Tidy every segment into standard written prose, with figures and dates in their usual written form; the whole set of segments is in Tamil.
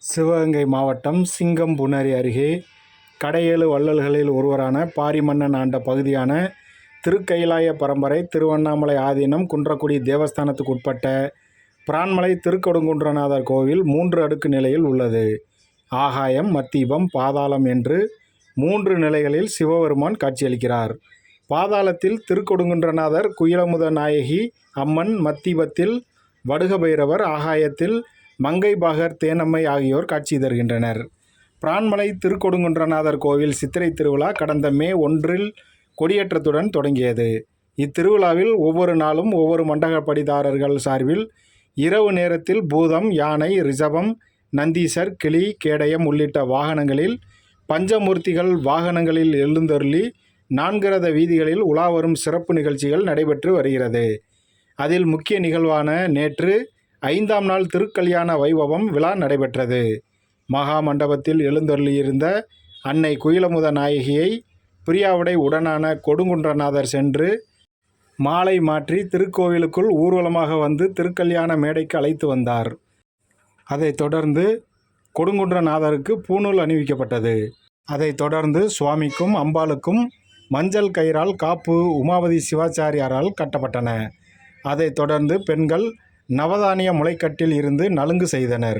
சிவகங்கை மாவட்டம் சிங்கம்புணரி அருகே கடையேழு வள்ளல்களில் ஒருவரான பாரிமன்னன் ஆண்ட பகுதியான திருக்கயிலாய பரம்பரை திருவண்ணாமலை ஆதீனம் குன்றக்குடி தேவஸ்தானத்துக்கு உட்பட்ட பிரான்மலை திருக்கொடுங்குன்றநாதர் கோவில் 3 அடுக்கு நிலையில் உள்ளது. ஆகாயம், மத்தீபம், பாதாளம் என்று 3 நிலைகளில் சிவபெருமான் காட்சியளிக்கிறார். பாதாளத்தில் திருக்கொடுங்குன்றநாதர், குயிலமுத நாயகி அம்மன், மத்தீபத்தில் வடுகபைரவர், ஆகாயத்தில் மங்கைபாகர் தேனம்மை ஆகியோர் காட்சி தருகின்றனர். பிரான்மலை திருக்கொடுங்குன்றநாதர் கோவில் சித்திரை திருவிழா கடந்த மே 1 கொடியேற்றத்துடன் தொடங்கியது. இத்திருவிழாவில் ஒவ்வொரு நாளும் ஒவ்வொரு மண்டகப்படிதாரர்கள் சார்பில் இரவு நேரத்தில் பூதம், யானை, ரிஷபம், நந்தீசர், கிளி, கேடயம் உள்ளிட்ட வாகனங்களில் பஞ்சமூர்த்திகள் வாகனங்களில் எழுந்தருளி 4 ரத வீதிகளில் உலாவரும் சிறப்பு நிகழ்ச்சிகள் நடைபெற்று வருகிறது. அதில் முக்கிய நிகழ்வான நேற்று 5ஆம் நாள் திருக்கல்யாண வைபவம் விழா நடைபெற்றது. மகா மண்டபத்தில் எழுந்தருளியிருந்த அன்னை குயிலமுத நாயகியை பிரியாவிடை உடனான கொடுங்குன்றநாதர் சென்று மாலை மாற்றி திருக்கோவிலுக்குள் ஊர்வலமாக வந்து திருக்கல்யாண மேடைக்கு அழைத்து வந்தார். அதைத் தொடர்ந்து கொடுங்குன்றநாதருக்கு பூணூல் அணிவிக்கப்பட்டது. அதைத் தொடர்ந்து சுவாமிக்கும் அம்பாளுக்கும் மஞ்சள் கயிறால் காப்பு உமாபதி சிவாச்சாரியாரால் கட்டப்பட்டன. அதைத் தொடர்ந்து பெண்கள் நவதானிய முளைக்கட்டில் இருந்து நலுங்கு செய்தனர்.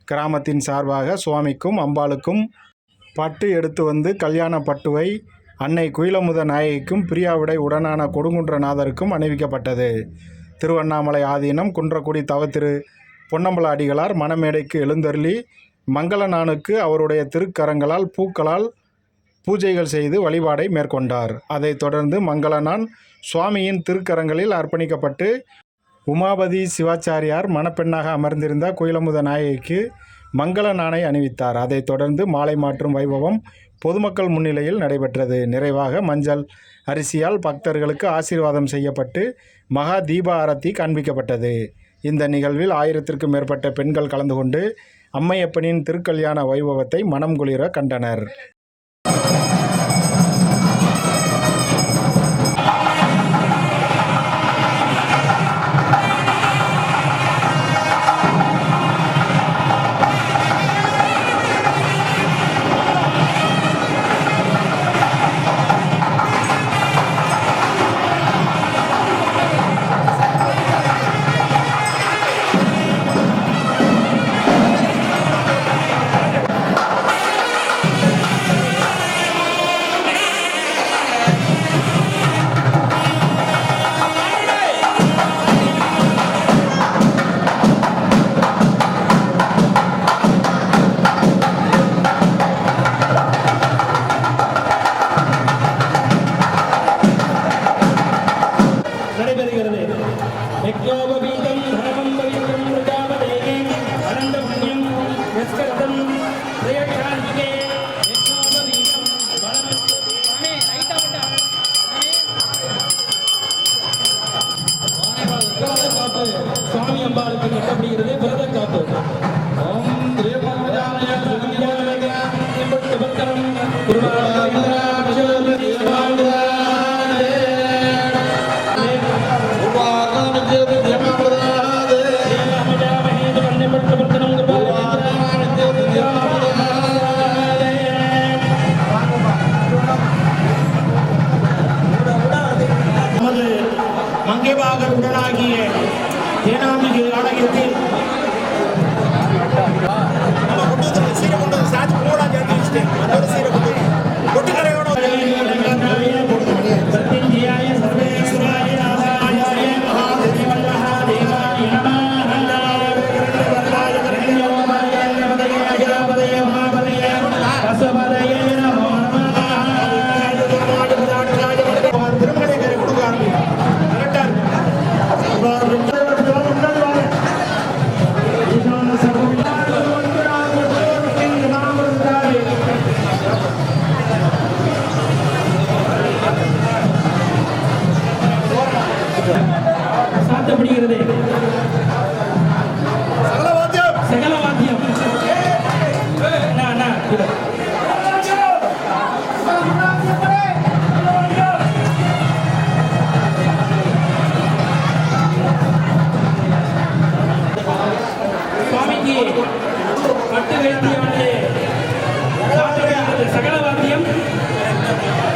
கிராமத்தின் சார்பாக சுவாமிக்கும் அம்பாளுக்கும் பட்டு எடுத்து வந்து கல்யாண பட்டுவை அன்னை குயிலமுத நாயகிக்கும் பிரியாவிடை உடனான கொடுங்குன்றநாதருக்கும் அணிவிக்கப்பட்டது. திருவண்ணாமலை ஆதீனம் குன்றக்குடி தவத்திரு பொன்னம்பல அடிகளார் மணமேடைக்கு எழுந்தருளி மங்களநானுக்கு அவருடைய திருக்கரங்களால் பூக்களால் பூஜைகள் செய்து வழிபாடை மேற்கொண்டார். அதைத் தொடர்ந்து மங்களநான் சுவாமியின் திருக்கரங்களில் அர்ப்பணிக்கப்பட்டு உமாபதி சிவாச்சாரியார் மணப்பெண்ணாக அமர்ந்திருந்த குயிலமுத நாயகிக்கு மங்கள நாணை அணிவித்தார். அதைத் தொடர்ந்து மாலை மாற்றும் வைபவம் பொதுமக்கள் முன்னிலையில் நடைபெற்றது. நிறைவாக மஞ்சள் அரிசியால் பக்தர்களுக்கு ஆசீர்வாதம் செய்யப்பட்டு மகா தீப ஆரத்தி காண்பிக்கப்பட்டது. இந்த நிகழ்வில் 1000க்கும் மேற்பட்ட பெண்கள் கலந்து கொண்டு அம்மையப்பனின் திருக்கல்யாண வைபவத்தை மனம் குளிர கண்டனர்.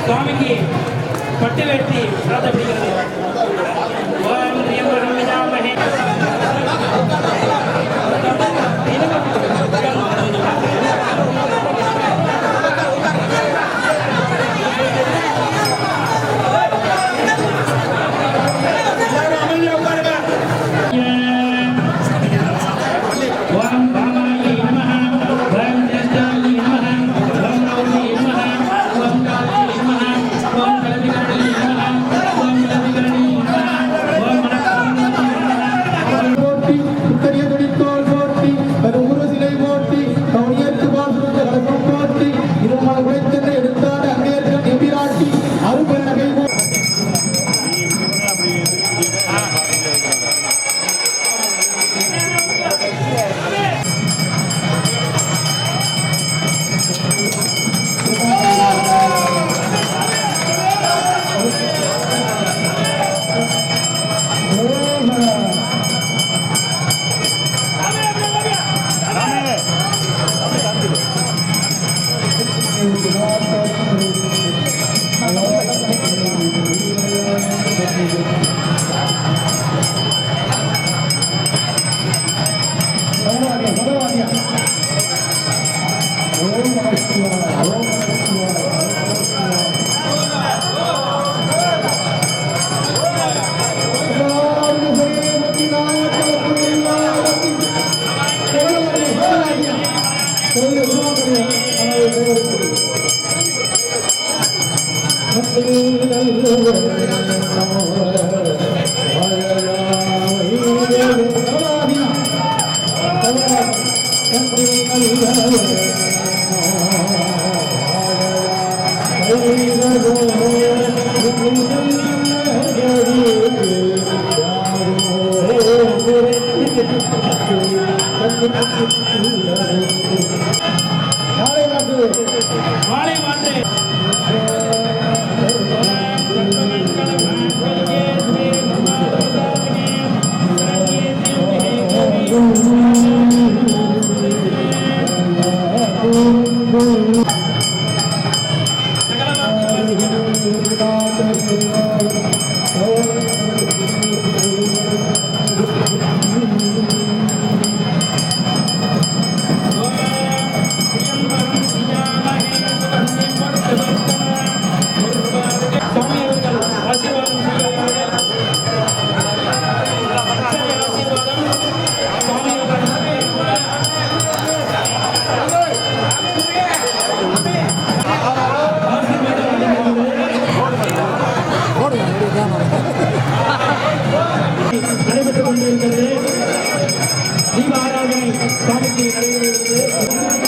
சுவாமிக்கு பட்டு வேட்டி சாத்தப்படுகிறது. மாலை மாற்று நடைபெற்றுக் கொண்டிருக்கிறது. தீப ஆராதனை சாமிக்கு நடைபெறுகிறது.